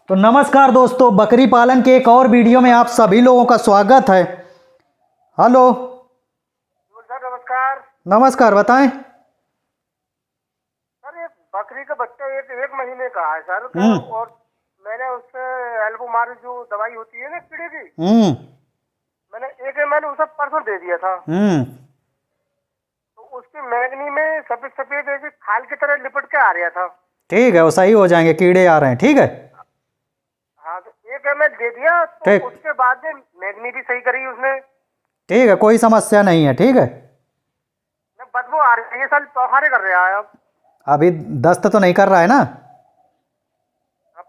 तो नमस्कार दोस्तों, बकरी पालन के एक और वीडियो में आप सभी लोगों का स्वागत है। हेलो सर, नमस्कार। नमस्कार, बताएं। सर, ये बकरी का बच्चा एक महीने का है सर। और मैंने उससे एल्बोमार जो दवाई होती है ना कीड़े की, मैंने 1 ml उसे परसों दे दिया था। तो उसकी मैगनी में सफेद सफेद एक खाल की तरह लिपट के आ रहा था। ठीक है, वो सही हो जाएंगे, कीड़े आ रहे हैं। ठीक है, हाँ, तो 1 ml दे दिया। तो उसके बाद में मैगनी भी सही करी उसने। ठीक है, कोई समस्या नहीं है। ठीक है, बदबू आ रही है सर, तोहारे कर रहा है। अब अभी दस्त तो नहीं कर रहा है ना?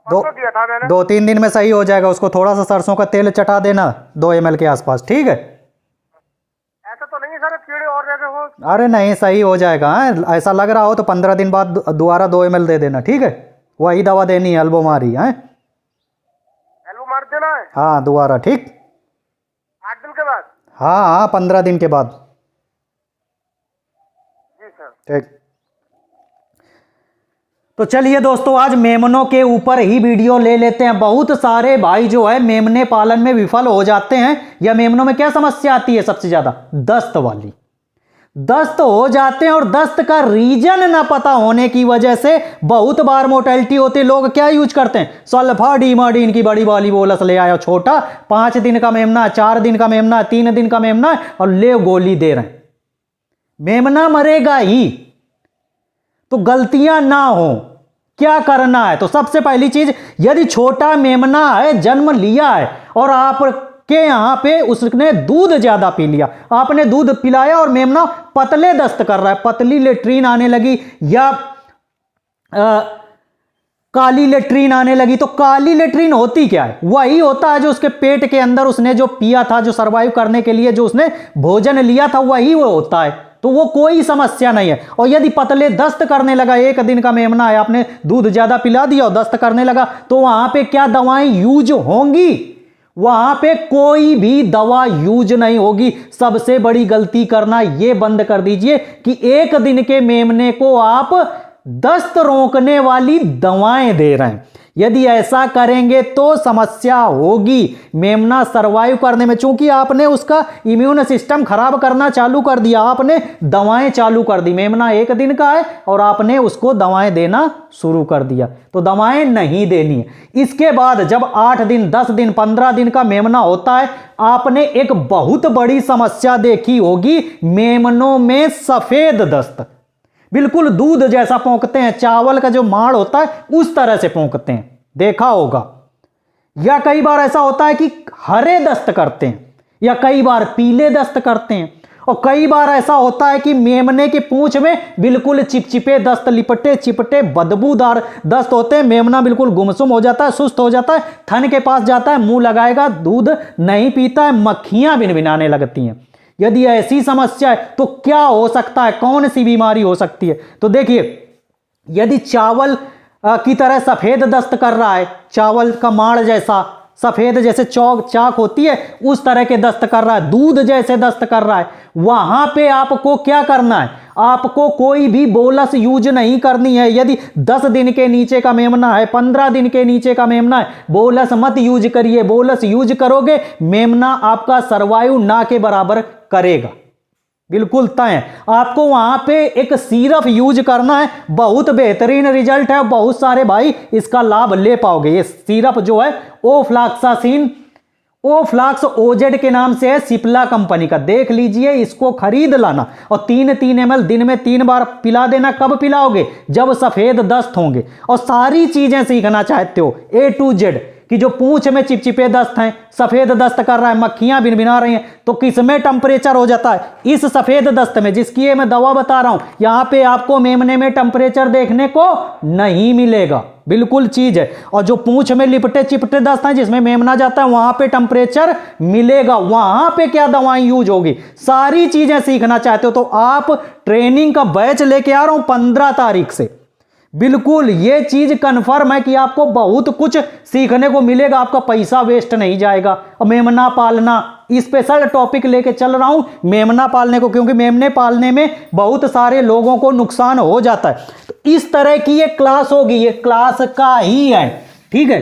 दिया था मैंने। 2-3 दिन में सही हो जाएगा। उसको थोड़ा सा सरसों का तेल चटा देना 2 ml के आसपास। ठीक है, ऐसा तो नहीं सर कीड़े और जैसे हो? अरे नहीं, सही हो जाएगा। ऐसा लग रहा हो तो 15 दिन बाद दोबारा 2 ml दे देना। ठीक है, वही दवा देनी है, एल्बोमारी है। एल्बोमार देना है? हाँ, दोबारा। ठीक, 8 दिन के बाद? हाँ, 15 दिन के बाद। जी सर। ठीक, तो चलिए दोस्तों, आज मेमनों के ऊपर ही वीडियो ले लेते हैं। बहुत सारे भाई जो है मेमने पालन में विफल हो जाते हैं। या मेमनों में क्या समस्या आती है सबसे ज्यादा? दस्त वाली। दस्त हो जाते हैं और दस्त का रीजन ना पता होने की वजह से बहुत बार मोर्टेलिटी होती है। लोग क्या यूज करते हैं? सल्फाडीमाडीन की बड़ी वाली बोलस ले आया, छोटा 5 दिन का मेमना, 4 दिन का मेमना, 3 दिन का मेमना, और ले गोली दे रहे हैं। मेमना मरेगा ही। तो गलतियां ना हो, क्या करना है? तो सबसे पहली चीज, यदि छोटा मेमना है, जन्म लिया है और आपके यहां पे उसने दूध ज्यादा पी लिया, आपने दूध पिलाया और मेमना पतले दस्त कर रहा है, पतली लेट्रीन आने लगी या काली लेट्रीन आने लगी, तो काली लेट्रीन होती क्या है? वही होता है जो उसके पेट के अंदर उसने जो पिया था, जो सरवाइव करने के लिए जो उसने भोजन लिया था, वही वो होता है। तो वो कोई समस्या नहीं है। और यदि पतले दस्त करने लगा, 1 दिन का मेमना है, आपने दूध ज्यादा पिला दिया और दस्त करने लगा, तो वहां पे क्या दवाएं यूज होंगी? वहां पे कोई भी दवा यूज नहीं होगी। सबसे बड़ी गलती करना ये बंद कर दीजिए कि 1 दिन के मेमने को आप दस्त रोकने वाली दवाएं दे रहे हैं। यदि ऐसा करेंगे तो समस्या होगी मेमना सरवाइव करने में। चूंकि आपने उसका इम्यून सिस्टम खराब करना चालू कर दिया, आपने दवाएं चालू कर दी। मेमना 1 दिन का है और आपने उसको दवाएं देना शुरू कर दिया, तो दवाएं नहीं देनी है। इसके बाद जब 8 दिन, 10 दिन, 15 दिन का मेमना होता है, आपने एक बहुत बड़ी समस्या देखी होगी, मेमनों में सफेद दस्त, बिल्कुल दूध जैसा पोंकते हैं, चावल का जो माड़ होता है उस तरह से पोंकते हैं, देखा होगा। या कई बार ऐसा होता है कि हरे दस्त करते हैं, या कई बार पीले दस्त करते हैं, और कई बार ऐसा होता है कि मेमने की पूंछ में बिल्कुल चिपचिपे दस्त, लिपटे चिपटे बदबूदार दस्त होते हैं। मेमना बिल्कुल गुमसुम हो जाता है, सुस्त हो जाता है, थन के पास जाता है, मुंह लगाएगा, दूध नहीं पीता है, मक्खियां भिनभिनाने लगती हैं। यदि ऐसी समस्या है तो क्या हो सकता है? कौन सी बीमारी हो सकती है? तो देखिए, यदि चावल की तरह सफेद दस्त कर रहा है, चावल का माड़ जैसा सफेद, जैसे चाक होती है उस तरह के दस्त कर रहा है, दूध जैसे दस्त कर रहा है, वहां पे आपको क्या करना है? आपको कोई भी बोलस यूज नहीं करनी है। यदि 10 दिन के नीचे का मेमना है, 15 दिन के नीचे का मेमना है, बोलस मत यूज करिए। बोलस यूज करोगे, मेमना आपका सरवाइव ना के बराबर करेगा, बिल्कुल तय है। आपको वहां पे एक सिरप यूज करना है, बहुत बेहतरीन रिजल्ट है, बहुत सारे भाई इसका लाभ ले पाओगे। ये सिरप जो है ओफ्लाक्सासिन, ओफ्लाक्स ओजेड के नाम से है, सिप्ला कंपनी का, देख लीजिए, इसको खरीद लाना और 3-3 ml दिन में 3 बार पिला देना। कब पिलाओगे? जब सफेद दस्त होंगे। और सारी चीजें सीखना चाहते हो A to Z, कि जो पूंछ में चिपचिपे दस्त हैं, सफेद दस्त कर रहा है, मक्खियां भिनभिना रही हैं, तो किसमें टेम्परेचर हो जाता है? इस सफेद दस्त में, जिसकी ये मैं दवा बता रहा हूं। यहां पे आपको मेमने में टेम्परेचर देखने को नहीं मिलेगा, बिल्कुल चीज है। और जो पूंछ में लिपटे चिपटे दस्त हैं, जिसमें मेमना जाता है, वहां पे टेम्परेचर मिलेगा। वहां पे क्या दवाएं यूज होगी? सारी चीजें सीखना चाहते हो तो आप ट्रेनिंग का बैच लेके आ रहा हूं 15 तारीख से। बिल्कुल ये चीज कंफर्म है कि आपको बहुत कुछ सीखने को मिलेगा, आपका पैसा वेस्ट नहीं जाएगा। और मेमना पालना, स्पेशल टॉपिक लेके चल रहा हूं मेमना पालने को, क्योंकि मेमने पालने में बहुत सारे लोगों को नुकसान हो जाता है। तो इस तरह की ये क्लास होगी, ये क्लास का ही है, ठीक है।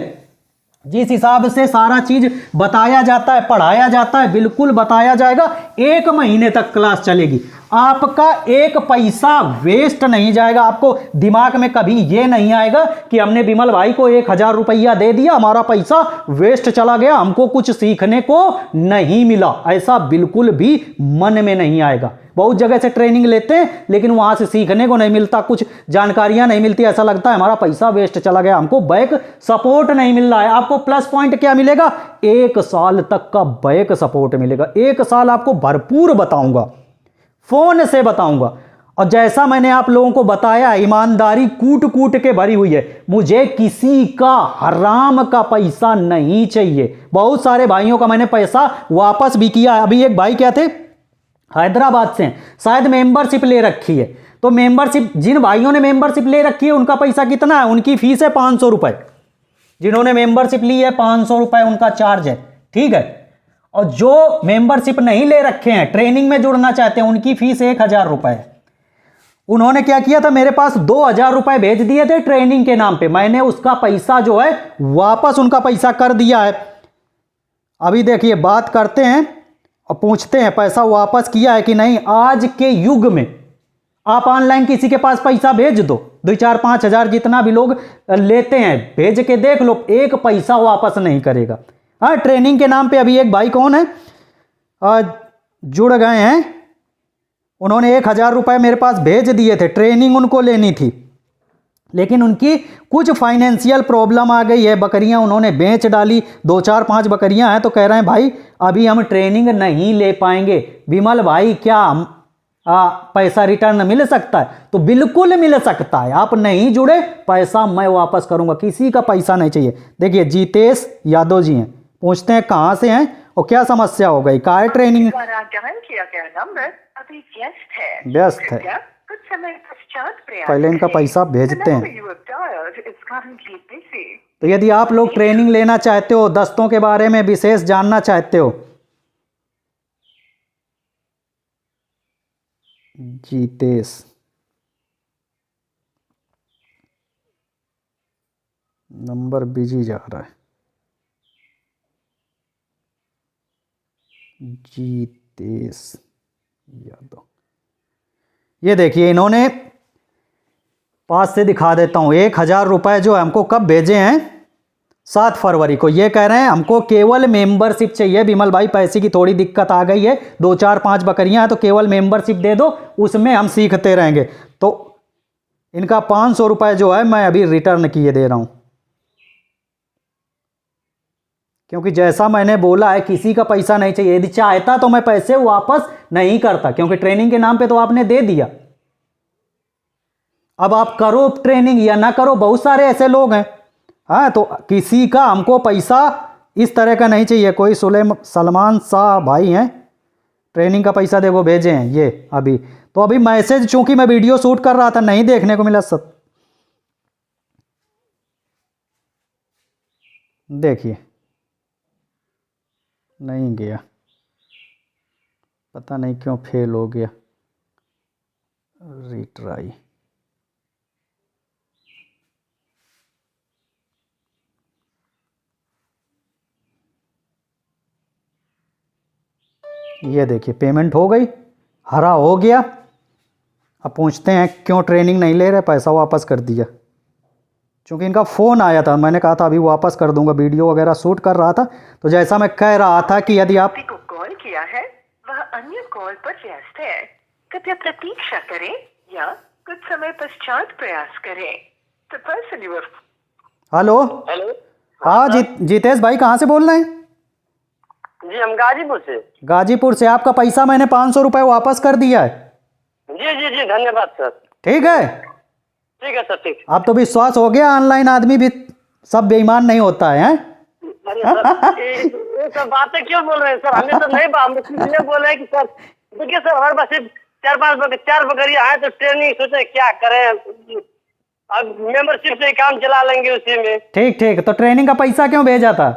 जिस हिसाब से सारा चीज बताया जाता है, पढ़ाया जाता है, बिल्कुल बताया जाएगा। 1 महीने तक क्लास चलेगी, आपका 1 पैसा वेस्ट नहीं जाएगा। आपको दिमाग में कभी ये नहीं आएगा कि हमने विमल भाई को 1000 रुपया दे दिया, हमारा पैसा वेस्ट चला गया, हमको कुछ सीखने को नहीं मिला। ऐसा बिल्कुल भी मन में नहीं आएगा। बहुत जगह से ट्रेनिंग लेते हैं लेकिन वहां से सीखने को नहीं मिलता, कुछ जानकारियां नहीं मिलती, ऐसा लगता है हमारा पैसा वेस्ट चला गया, हमको बैक सपोर्ट नहीं मिल रहा है। आपको प्लस पॉइंट क्या मिलेगा? 1 साल तक का बैक सपोर्ट मिलेगा। 1 साल आपको भरपूर बताऊंगा, फोन से बताऊंगा। और जैसा मैंने आप लोगों को बताया, ईमानदारी कूट कूट के भरी हुई है। मुझे किसी का हराम का पैसा नहीं चाहिए। बहुत सारे भाइयों का मैंने पैसा वापस भी किया। अभी एक भाई क्या थे, हैदराबाद से, शायद मेंबरशिप ले रखी है। तो मेंबरशिप, जिन भाइयों ने मेंबरशिप ले रखी है उनका पैसा कितना है? उनकी फीस है 500 रुपए। जिन्होंने मेंबरशिप ली है 500 रुपए उनका चार्ज है, ठीक है। और जो मेंबरशिप नहीं ले रखे हैं, ट्रेनिंग में जुड़ना चाहते हैं, उनकी फीस 1000 रुपए है। उन्होंने क्या किया था, मेरे पास 2000 रुपए भेज दिए थे ट्रेनिंग के नाम पे। मैंने उसका पैसा जो है वापस उनका पैसा कर दिया है। अभी देखिए, बात करते हैं और पूछते हैं पैसा वापस किया है कि नहीं। आज के युग में आप ऑनलाइन किसी के पास पैसा भेज दो, 2, 4, 5 हजार जितना भी लोग लेते हैं, भेज के देख लो, 1 पैसा वापस नहीं करेगा। हाँ, ट्रेनिंग के नाम पे अभी एक भाई कौन है, जुड़ गए हैं, उन्होंने 1000 रुपए मेरे पास भेज दिए थे, ट्रेनिंग उनको लेनी थी, लेकिन उनकी कुछ फाइनेंशियल प्रॉब्लम आ गई है, बकरियां उन्होंने बेच डाली, 2, 4, 5 बकरियां हैं। तो कह रहे हैं भाई अभी हम ट्रेनिंग नहीं ले पाएंगे। विमल भाई क्या पैसा रिटर्न मिल सकता है? तो बिल्कुल मिल सकता है। आप नहीं जुड़े, पैसा मैं वापस करूंगा, किसी का पैसा नहीं चाहिए। देखिए, जीतेश यादव जी हैं, पूछते हैं कहाँ से हैं और क्या समस्या हो गई, का है ट्रेनिंग? किया गया नंबर अभी व्यस्त है, कुछ समय पश्चात पहले इनका पैसा भेजते हैं। तो यदि आप लोग ट्रेनिंग लेना चाहते हो, दस्तों के बारे में विशेष जानना चाहते हो, जीतेश, नंबर बिजी जा रहा है, जीतेश यादव। ये देखिए, इन्होंने पास से दिखा देता हूं, 1000 रुपए जो हमको कब भेजे हैं, 7 फरवरी को। ये कह रहे हैं हमको केवल मेंबरशिप चाहिए विमल भाई, पैसे की थोड़ी दिक्कत आ गई है, 2, 4, 5 बकरियां हैं, तो केवल मेंबरशिप दे दो, उसमें हम सीखते रहेंगे। तो इनका 500 रुपए जो है मैं अभी रिटर्न किए दे रहा हूं, क्योंकि जैसा मैंने बोला है, किसी का पैसा नहीं चाहिए। यदि चाहता तो मैं पैसे वापस नहीं करता, क्योंकि ट्रेनिंग के नाम पे तो आपने दे दिया। अब आप करो ट्रेनिंग या ना करो, बहुत सारे ऐसे लोग हैं। हाँ, तो किसी का हमको पैसा इस तरह का नहीं चाहिए। कोई सलमान शाह भाई हैं, ट्रेनिंग का पैसा देखो भेजे हैं ये अभी। तो अभी मैसेज, चूंकि मैं वीडियो शूट कर रहा था, नहीं देखने को मिला सब। देखिए, नहीं गया, पता नहीं क्यों फेल हो गया, रिट्राई। ये देखिए, पेमेंट हो गई, हरा हो गया। अब पूछते हैं क्यों ट्रेनिंग नहीं ले रहे, पैसा वापस कर दिया। क्योंकि इनका फ़ोन आया था, मैंने कहा था अभी वापस कर दूंगा, वीडियो वगैरह शूट कर रहा था। तो जैसा मैं कह रहा था कि यदि आप को कॉल किया है वह अन्य कॉल पर व्यस्त है, कृपया प्रतीक्षा करें या कुछ समय पश्चात प्रयास करें। The person you are... hello, हाँ जीतेश भाई, कहाँ से बोल रहे हैं? जी, हम गाजीपुर से। गाजीपुर से। आपका पैसा मैंने 500 रुपए वापस कर दिया है। जी जी जी, धन्यवाद सर। ठीक है, ठीक है सर, ठीक। अब तो विश्वास हो गया, ऑनलाइन आदमी भी सब बेईमान नहीं होता है, हैं? अरे सर, ये सब बातें क्यों बोल रहे हैं सर? हमें तो नहीं, हम इसलिए बोल रहे हैं कि सर देखिए सर, हमारे पास सिर्फ 4 बकरियां हैं, तो ट्रेनिंग सोचे क्या करें, अब मेंबरशिप से काम चला लेंगे उसी में। ठीक ठीक, तो ट्रेनिंग का पैसा क्यों भेजा था?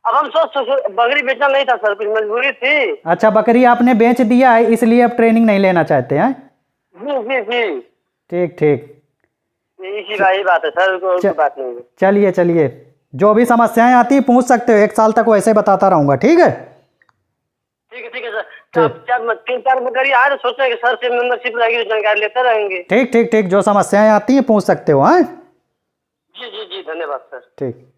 अब हम सोच बकरी बेचना नहीं था सर, कुछ मजबूरी थी। अच्छा, बकरी आपने बेच दिया है, इसलिए अब ट्रेनिंग नहीं लेना चाहते हैं? जी जी जी, ठीक ठीक, इसी का ही बात है सर, कोई बात नहीं है। चलिए चलिए, जो भी समस्याएं आती हैं पूछ सकते हो, 1 साल तक वैसे बताता रहूंगा। ठीक है ठीक है सर। तो 3-4 मगर आज सोच रहे हैं कि सर से मेंबरशिप लगेगी, जानकारी लेते रहेंगे। ठीक ठीक ठीक, जो समस्याएं आती हैं पूछ सकते हो। हाँ जी जी जी, धन्यवाद सर। ठीक।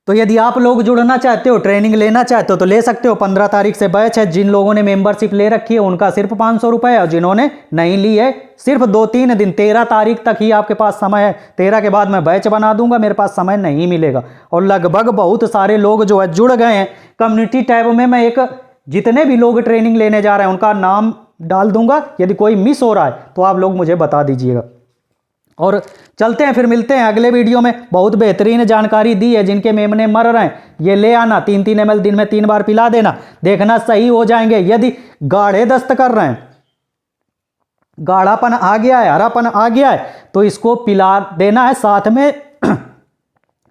तो यदि आप लोग जुड़ना चाहते हो, ट्रेनिंग लेना चाहते हो तो ले सकते हो। 15 तारीख से बैच है। जिन लोगों ने मेंबरशिप ले रखी है उनका सिर्फ 500 रुपये, और जिन्होंने नहीं ली है सिर्फ 2-3 दिन, 13 तारीख तक ही आपके पास समय है। 13 के बाद मैं बैच बना दूंगा, मेरे पास समय नहीं मिलेगा। और लगभग बहुत सारे लोग जो है जुड़ गए हैं। कम्युनिटी टैब में मैं एक जितने भी लोग ट्रेनिंग लेने जा रहे हैं उनका नाम डाल दूंगा। यदि कोई मिस हो रहा है तो आप लोग मुझे बता दीजिएगा। और चलते हैं, फिर मिलते हैं अगले वीडियो में। बहुत बेहतरीन जानकारी दी है। जिनके मेमने मर रहे हैं ये ले आना, 3-3 ml दिन में 3 बार पिला देना, देखना सही हो जाएंगे। यदि गाढ़े दस्त कर रहे हैं, गाढ़ापन आ गया है, हरापन आ गया है, तो इसको पिला देना है। साथ में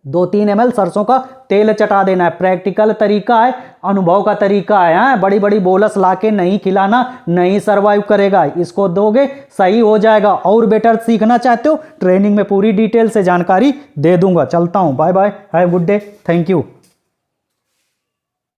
2-3 ml सरसों का तेल चटा देना है। प्रैक्टिकल तरीका है, अनुभव का तरीका है। बड़ी बड़ी बोलस लाके नहीं खिलाना, नहीं सर्वाइव करेगा। इसको दोगे सही हो जाएगा। और बेटर सीखना चाहते हो, ट्रेनिंग में पूरी डिटेल से जानकारी दे दूंगा। चलता हूं, bye bye, have good day, thank you.